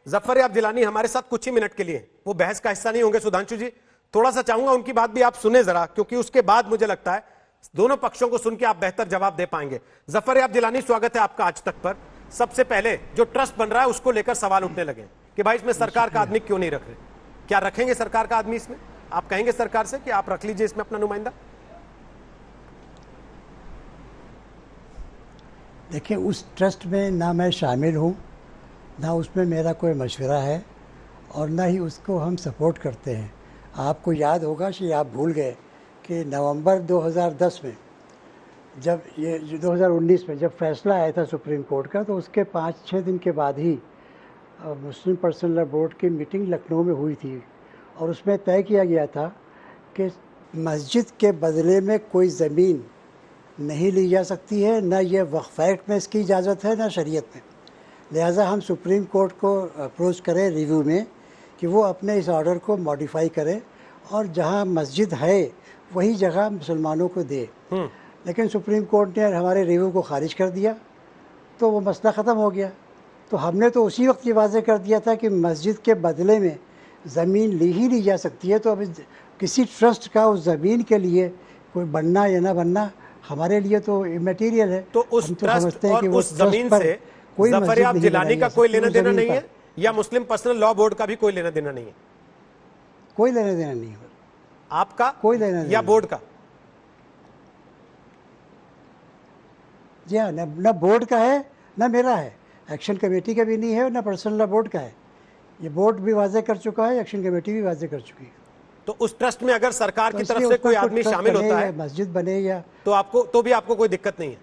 जफर याब जिलानी हमारे साथ कुछ ही मिनट के लिए, वो बहस का हिस्सा नहीं होंगे। सुधांशु जी, थोड़ा सा चाहूंगा उनकी बात भी आप सुने जरा, क्योंकि उसके बाद मुझे लगता है दोनों पक्षों को सुन के आप बेहतर जवाब दे पाएंगे। जफर याब जिलानी, स्वागत है आपका आज तक पर। सबसे पहले जो ट्रस्ट बन रहा है उसको लेकर सवाल उठने लगे कि भाई इसमें सरकार का आदमी क्यों नहीं रख रहे, क्या रखेंगे सरकार का आदमी इसमें? आप कहेंगे सरकार से कि आप रख लीजिए इसमें अपना नुमाइंदा? देखिए, उस ट्रस्ट में ना मैं शामिल हूँ, ना उसमें मेरा कोई मशवरा है, और ना ही उसको हम सपोर्ट करते हैं। आपको याद होगा कि आप भूल गए कि नवंबर 2010 में जब ये 2019 में जब फैसला आया था सुप्रीम कोर्ट का, तो उसके 5-6 दिन के बाद ही मुस्लिम पर्सनल लॉ बोर्ड की मीटिंग लखनऊ में हुई थी, और उसमें तय किया गया था कि मस्जिद के बदले में कोई ज़मीन नहीं ली जा सकती है, ना ये वक्फ एक्ट में इसकी इजाज़त है, ना शरीयत में। लिहाजा हम सुप्रीम कोर्ट को अप्रोच करें रिव्यू में कि वो अपने इस ऑर्डर को मॉडिफाई करे और जहाँ मस्जिद है वही जगह मुसलमानों को दे। लेकिन सुप्रीम कोर्ट ने हमारे रिव्यू को खारिज कर दिया, तो वो मसला ख़त्म हो गया। तो हमने तो उसी वक्त ये वाज़ेह कर दिया था कि मस्जिद के बदले में ज़मीन ली जा सकती है। तो अब किसी ट्रस्ट का उस ज़मीन के लिए कोई बनना या ना बनना हमारे लिए तो इमेटीरियल है। तो उस हम तो ट्रस्ट समझते हैं और कि वो उस जमीन से कोई जफर याब जिलानी का कोई लेना देना नहीं है, या मुस्लिम पर्सनल लॉ बोर्ड का भी कोई लेना देना नहीं है? कोई लेना देना नहीं है आपका कोई लेना या बोर्ड का? जी हाँ, न बोर्ड का है न मेरा है, एक्शन कमेटी का भी नहीं है, न पर्सनल लॉ बोर्ड का है। ये बोर्ड भी वाजे कर चुका है, एक्शन कमेटी भी वाजे कर चुकी है। तो उस ट्रस्ट में अगर सरकार की तरफ से कोई आदमी शामिल होता है, मस्जिद बने या तो आपको कोई दिक्कत नहीं है,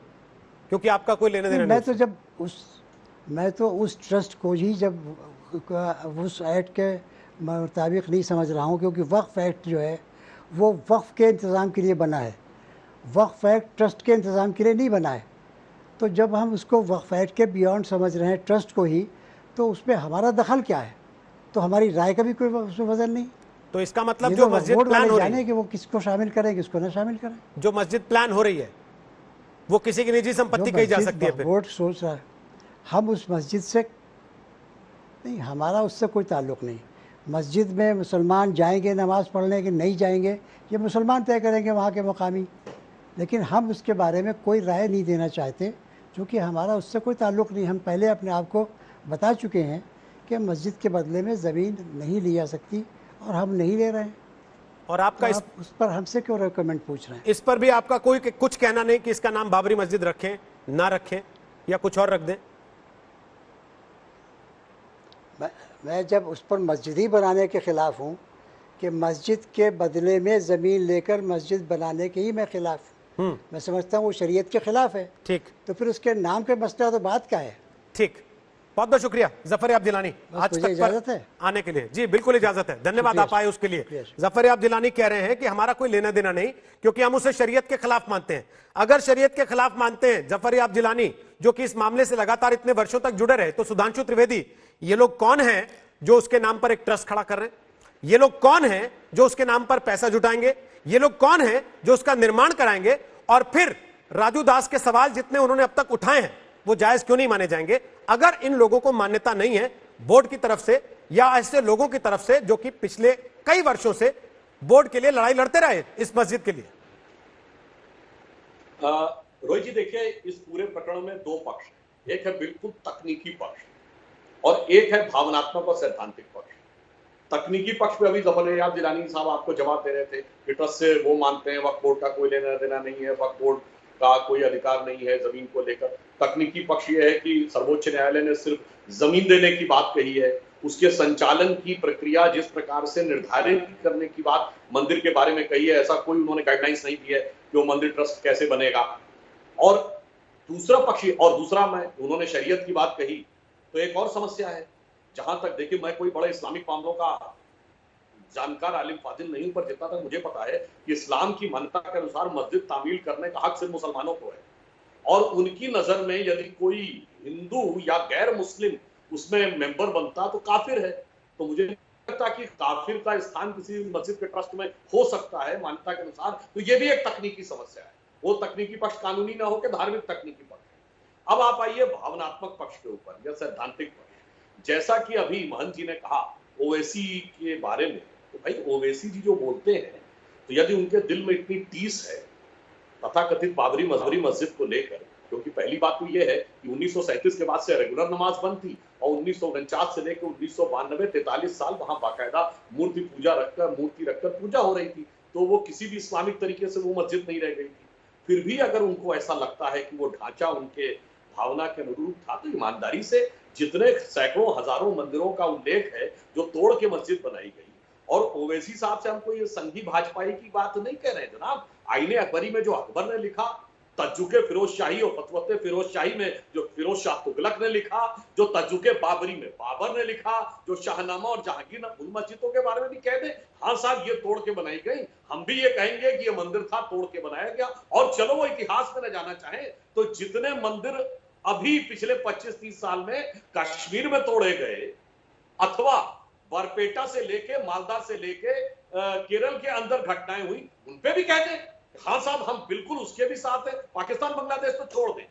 क्योंकि आपका कोई लेना देना नहीं। मैं तो उस ट्रस्ट को ही जब उस एक्ट के मुताबिक नहीं समझ रहा हूँ, क्योंकि वक्फ एक्ट जो है वो वक्फ के इंतज़ाम के लिए बना है, वक्फ एक्ट ट्रस्ट के इंतज़ाम के लिए नहीं बना है। तो जब हम उसको वक्फ एक्ट के बियॉन्ड समझ रहे हैं ट्रस्ट को ही, तो उसमें हमारा दखल क्या है? तो हमारी राय का भी कोई उसमें वजन नहीं। तो इसका मतलब जो मस्जिद प्लान हो रही है कि वो किसको शामिल करें किसको ना शामिल करें, जो मस्जिद प्लान हो रही है वो किसी की निजी संपत्ति कही जा सकती है। बोर्ड सोच रहा है, हम उस मस्जिद से नहीं, हमारा उससे कोई ताल्लुक़ नहीं। मस्जिद में मुसलमान जाएंगे नमाज़ पढ़ने कि नहीं जाएंगे, ये मुसलमान तय करेंगे वहाँ के मकामी। लेकिन हम उसके बारे में कोई राय नहीं देना चाहते, क्योंकि हमारा उससे कोई ताल्लुक़ नहीं। हम पहले अपने आप को बता चुके हैं कि मस्जिद के बदले में ज़मीन नहीं ली जा सकती, और हम नहीं ले रहे हैं। और आपका तो उस पर हमसे क्यों रिकमेंड पूछ रहे हैं? इस पर भी आपका कोई कुछ कहना नहीं कि इसका नाम बाबरी मस्जिद रखें ना रखें, या कुछ और रख दें? मैं जब उस पर मस्जिद ही बनाने के ख़िलाफ़ हूँ कि मस्जिद के बदले में ज़मीन लेकर मस्जिद बनाने के ही मैं ख़िलाफ़ हूँ। मैं समझता हूँ वो शरीयत के ख़िलाफ़ है। ठीक, तो फिर उसके नाम के मसला तो बात क्या है? ठीक, बहुत बहुत शुक्रिया जफर याब जिलानी आज तक इजाजत है आने के लिए। जी बिल्कुल इजाजत है, धन्यवाद आप आए उसके लिए। जफर याब जिलानी कह रहे हैं कि हमारा कोई लेना देना नहीं, क्योंकि हम उसे शरीयत के खिलाफ मानते हैं। अगर शरीयत के खिलाफ मानते हैं जफर याब जिलानी, जो कि इस मामले से लगातार इतने वर्षों तक जुड़े रहे, तो सुधांशु त्रिवेदी, ये लोग कौन हैं जो उसके नाम पर एक ट्रस्ट खड़ा कर रहे हैं? ये लोग कौन हैं जो उसके नाम पर पैसा जुटाएंगे? ये लोग कौन हैं जो उसका निर्माण कराएंगे? और फिर राजू दास के सवाल जितने उन्होंने अब तक उठाए हैं वो जायज क्यों नहीं माने जाएंगे? अगर इन लोगों को मान्यता नहीं है बोर्ड की तरफ से या ऐसे लोगों की तरफ से जो कि पिछले कई वर्षों से बोर्ड के लिए लड़ाई लड़ते रहे इस मस्जिद के लिए। रोहित जी, देखिए, इस पूरे प्रकरण में दो पक्ष हैं। एक है बिल्कुल तकनीकी पक्ष और एक है भावनात्मक और सैद्धांतिक पक्ष। तकनीकी पक्ष में अभी जफर याब जिलानी साहब आपको जवाब दे रहे थे कि ट्रस्ट से वो मानते हैं वक्फ बोर्ड का कोई लेना देना नहीं है, वक्फ बोर्ड का कोई अधिकार नहीं है जमीन को लेकर। तकनीकी पक्ष ये है कि सर्वोच्च न्यायालय ने सिर्फ जमीन देने की बात कही है, उसके संचालन की प्रक्रिया जिस प्रकार से निर्धारित करने की बात मंदिर के बारे में कही है, ऐसा कोई उन्होंने गाइडलाइंस नहीं दी है कि वो मंदिर ट्रस्ट कैसे बनेगा। और दूसरा पक्ष, और दूसरा में उन्होंने शरीयत की बात कही, तो एक और समस्या है। जहां तक देखिए, मैं कोई बड़ा इस्लामिक मामलों का जानकार आलिम फाजिल नहीं, पर जितना तक मुझे पता है कि इस्लाम की मान्यता के अनुसार मस्जिद तामील करने का हक सिर्फ मुसलमानों को है, और उनकी नजर में यदि कोई हिंदू या गैर मुस्लिम उसमें मेंबर बनता तो काफिर है। तो मुझे नहीं लगता कि काफिर का स्थान किसी मस्जिद के ट्रस्ट में हो सकता है मान्यता के अनुसार। तो ये भी एक तकनीकी समस्या है। वो तकनीकी पक्ष कानूनी ना होकर धार्मिक तकनीकी पक्ष। अब आप आइए भावनात्मक पक्ष के ऊपर या सैद्धांतिक पक्ष। जैसा कि अभी महंत जी ने कहा ओवैसी के बारे में, तो भाई ओवैसी जी जो बोलते हैं, तो यदि उनके दिल में इतनी टीस है तथाकथित बाबरी मस्जिद को लेकर, क्योंकि पहली बात तो यह है कि 1937 के बाद से रेगुलर नमाज बंद थी और 1949 से लेकर 1992 43 साल वहां बाकायदा मूर्ति रखकर पूजा हो रही थी, तो वो किसी भी इस्लामिक तरीके से वो मस्जिद नहीं रह गई थी। फिर भी अगर उनको ऐसा लगता है कि वो ढांचा उनके भावना के अनुरूप था, तो ईमानदारी से जितने सैकड़ों हजारों मंदिरों का उल्लेख है जो तोड़ के मस्जिद बनाई गई, और ओवैसी साहब से हम कोई संघी भाजपाई की बात नहीं कह रहे हैं जनाब। आईने अकबरी में जो अकबर ने लिखा, तज्जुके फिरोज शाही और फतवते फिरोज शाही में जो फिरोज शाह तुगलक ने लिखा, जो तज्जुके बाबरी में बाबर ने लिखा, जो शाहनामा और जहांगीर उन मस्जिदों के बारे में भी कह दे हाँ साहब ये तोड़ के बनाई गई, हम भी ये कहेंगे कि ये मंदिर था तोड़ के बनाया गया। और चलो वो इतिहास में न जाना चाहे तो जितने मंदिर अभी पिछले 25-30 साल में कश्मीर में तोड़े गए अथवा बरपेटा से लेके मालदा से लेके केरल के अंदर घटनाएं हुई, उन पे भी कह दें हाँ साहब हम बिल्कुल उसके भी साथ हैं, पाकिस्तान बांग्लादेश तो छोड़ दें,